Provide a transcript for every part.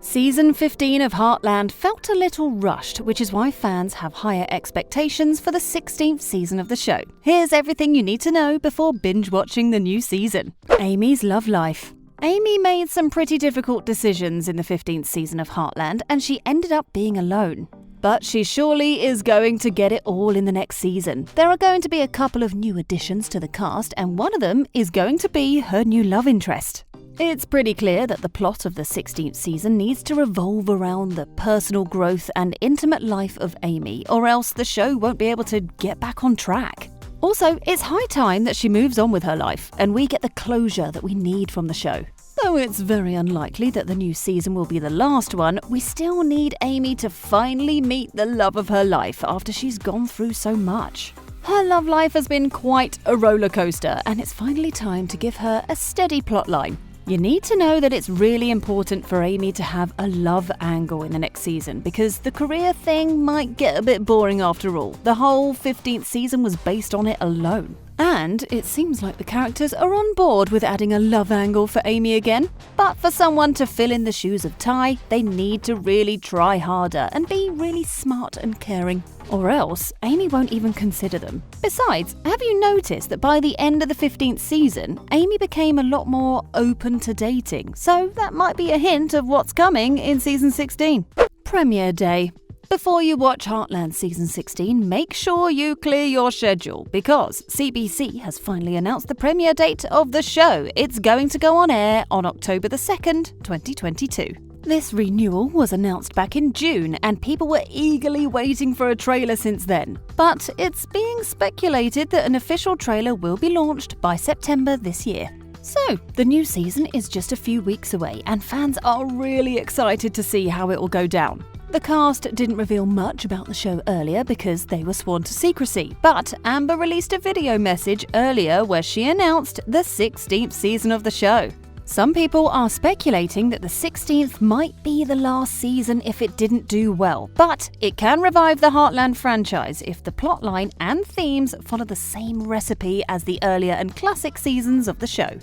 Season 15 of Heartland felt a little rushed, which is why fans have higher expectations for the 16th season of the show. Here's everything you need to know before binge-watching the new season. Amy's love life. Amy made some pretty difficult decisions in the 15th season of Heartland, and she ended up being alone. But she surely is going to get it all in the next season. There are going to be a couple of new additions to the cast, and one of them is going to be her new love interest. It's pretty clear that the plot of the 16th season needs to revolve around the personal growth and intimate life of Amy, or else the show won't be able to get back on track. Also, it's high time that she moves on with her life, and we get the closure that we need from the show. Though it's very unlikely that the new season will be the last one, we still need Amy to finally meet the love of her life after she's gone through so much. Her love life has been quite a roller coaster, and it's finally time to give her a steady plotline. You need to know that it's really important for Amy to have a love angle in the next season, because the career thing might get a bit boring after all. The whole 15th season was based on it alone. And it seems like the characters are on board with adding a love angle for Amy again. But for someone to fill in the shoes of Ty, they need to really try harder and be really smart and caring. Or else, Amy won't even consider them. Besides, have you noticed that by the end of the 15th season, Amy became a lot more open to dating? So that might be a hint of what's coming in season 16. Premiere day. Before you watch Heartland Season 16, make sure you clear your schedule, because CBC has finally announced the premiere date of the show. It's going to go on air on October the 2nd, 2022. This renewal was announced back in June, and people were eagerly waiting for a trailer since then. But it's being speculated that an official trailer will be launched by September this year. So, the new season is just a few weeks away, and fans are really excited to see how it will go down. The cast didn't reveal much about the show earlier because they were sworn to secrecy, but Amber released a video message earlier where she announced the 16th season of the show. Some people are speculating that the 16th might be the last season if it didn't do well, but it can revive the Heartland franchise if the plotline and themes follow the same recipe as the earlier and classic seasons of the show.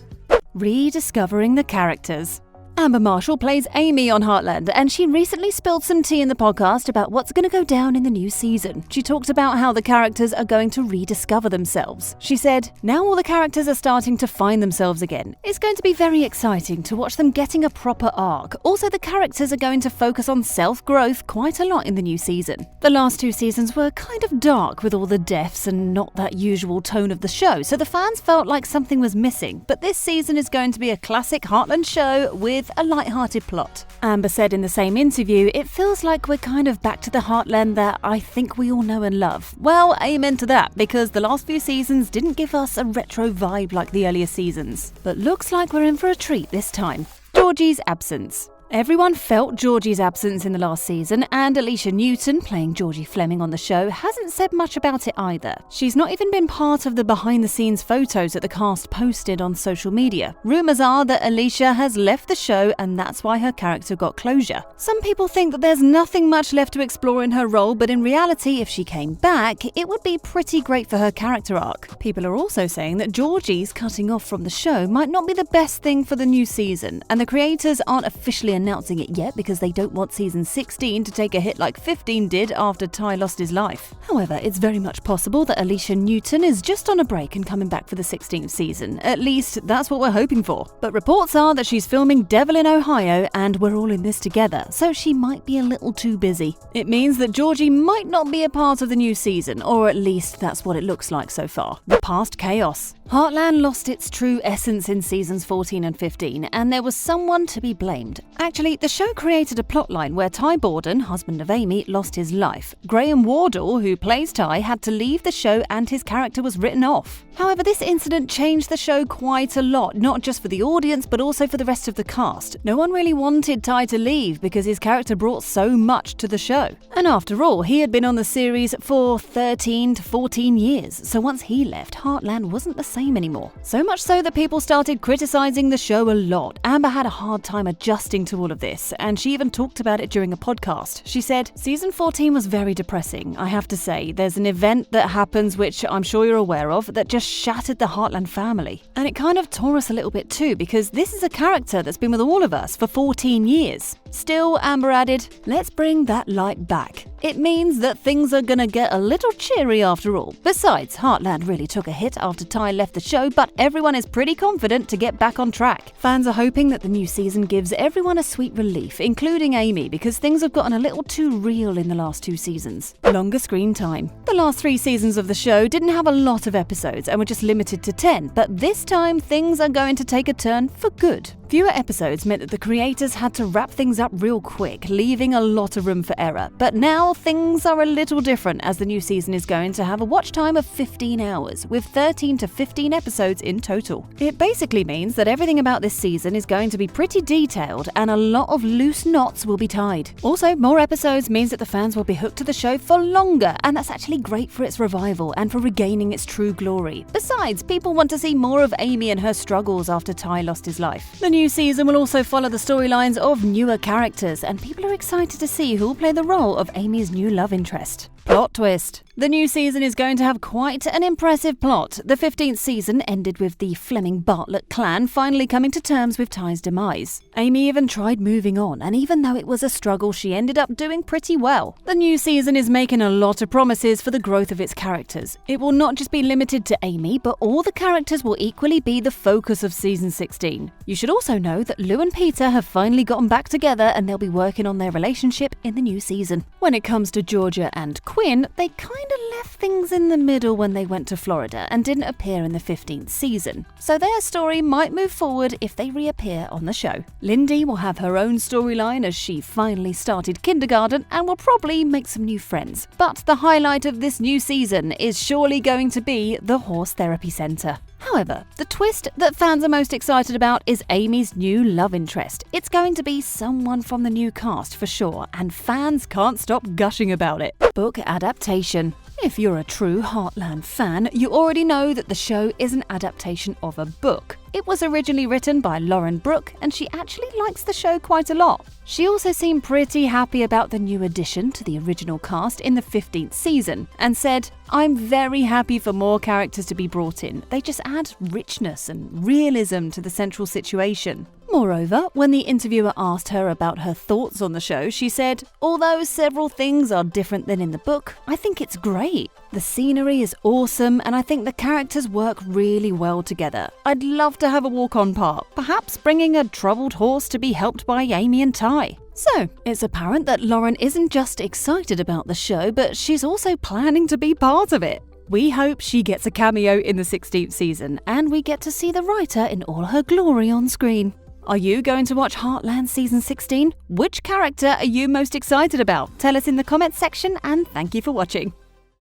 Rediscovering the Characters. Amber Marshall plays Amy on Heartland, and she recently spilled some tea in the podcast about what's going to go down in the new season. She talked about how the characters are going to rediscover themselves. She said, "Now all the characters are starting to find themselves again. It's going to be very exciting to watch them getting a proper arc. Also, the characters are going to focus on self-growth quite a lot in the new season. The last two seasons were kind of dark with all the deaths and not that usual tone of the show, so the fans felt like something was missing. But this season is going to be a classic Heartland show with a light-hearted plot." Amber said in the same interview, "It feels like we're kind of back to the Heartland that I think we all know and love." Well, amen to that, because the last few seasons didn't give us a retro vibe like the earlier seasons. But looks like we're in for a treat this time. Georgie's absence. Everyone felt Georgie's absence in the last season, and Alicia Newton, playing Georgie Fleming on the show, hasn't said much about it either. She's not even been part of the behind-the-scenes photos that the cast posted on social media. Rumours are that Alicia has left the show, and that's why her character got closure. Some people think that there's nothing much left to explore in her role, but in reality, if she came back, it would be pretty great for her character arc. People are also saying that Georgie's cutting off from the show might not be the best thing for the new season, and the creators aren't officially announcing it yet because they don't want season 16 to take a hit like 15 did after Ty lost his life. However, it's very much possible that Alicia Newton is just on a break and coming back for the 16th season. At least, that's what we're hoping for. But reports are that she's filming Devil in Ohio, and we're all in this together, so she might be a little too busy. It means that Georgie might not be a part of the new season, or at least that's what it looks like so far. The past chaos. Heartland lost its true essence in seasons 14 and 15, and there was someone to be blamed. Actually, the show created a plotline where Ty Borden, husband of Amy, lost his life. Graham Wardle, who plays Ty, had to leave the show and his character was written off. However, this incident changed the show quite a lot, not just for the audience, but also for the rest of the cast. No one really wanted Ty to leave because his character brought so much to the show. And after all, he had been on the series for 13 to 14 years, so once he left, Heartland wasn't the same anymore. So much so that people started criticizing the show a lot. Amber had a hard time adjusting to all of this, and she even talked about it during a podcast. She said, "Season 14 was very depressing, I have to say. There's an event that happens, which I'm sure you're aware of, that just shattered the Heartland family. And it kind of tore us a little bit too, because this is a character that's been with all of us for 14 years. Still, Amber added, "Let's bring that light back. It means that things are gonna get a little cheery after all. Besides, Heartland really took a hit after Ty left the show, but everyone is pretty confident to get back on track." Fans are hoping that the new season gives everyone a sweet relief, including Amy, because things have gotten a little too real in the last 2 seasons. Longer screen time. The last 3 seasons of the show didn't have a lot of episodes and were just limited to 10, but this time things are going to take a turn for good. Fewer episodes meant that the creators had to wrap things up real quick, leaving a lot of room for error. But now things are a little different, as the new season is going to have a watch time of 15 hours, with 13 to 15 episodes in total. It basically means that everything about this season is going to be pretty detailed, and a lot of loose knots will be tied. Also, more episodes means that the fans will be hooked to the show for longer, and that's actually great for its revival and for regaining its true glory. Besides, people want to see more of Amy and her struggles after Ty lost his life. The new season will also follow the storylines of newer characters, and people are excited to see who will play the role of Amy's new love interest. Plot twist. The new season is going to have quite an impressive plot. The 15th season ended with the Fleming Bartlett clan finally coming to terms with Ty's demise. Amy even tried moving on, and even though it was a struggle, she ended up doing pretty well. The new season is making a lot of promises for the growth of its characters. It will not just be limited to Amy, but all the characters will equally be the focus of season 16. You should also know that Lou and Peter have finally gotten back together, and they'll be working on their relationship in the new season. When it comes to Georgia and Quinn, they kind of left things in the middle when they went to Florida and didn't appear in the 15th season. So their story might move forward if they reappear on the show. Lindy will have her own storyline as she finally started kindergarten and will probably make some new friends. But the highlight of this new season is surely going to be the Horse Therapy Center. However, the twist that fans are most excited about is Amy's new love interest. It's going to be someone from the new cast for sure, and fans can't stop gushing about it. Book adaptation. If you're a true Heartland fan, you already know that the show is an adaptation of a book. It was originally written by Lauren Brooke, and she actually likes the show quite a lot. She also seemed pretty happy about the new addition to the original cast in the 15th season, and said, "I'm very happy for more characters to be brought in. They just add richness and realism to the central situation." Moreover, when the interviewer asked her about her thoughts on the show, she said, "Although several things are different than in the book, I think it's great. The scenery is awesome, and I think the characters work really well together. I'd love to have a walk-on part, perhaps bringing a troubled horse to be helped by Amy and Ty." So, it's apparent that Lauren isn't just excited about the show, but she's also planning to be part of it. We hope she gets a cameo in the 16th season, and we get to see the writer in all her glory on screen. Are you going to watch Heartland Season 16? Which character are you most excited about? Tell us in the comments section, and thank you for watching.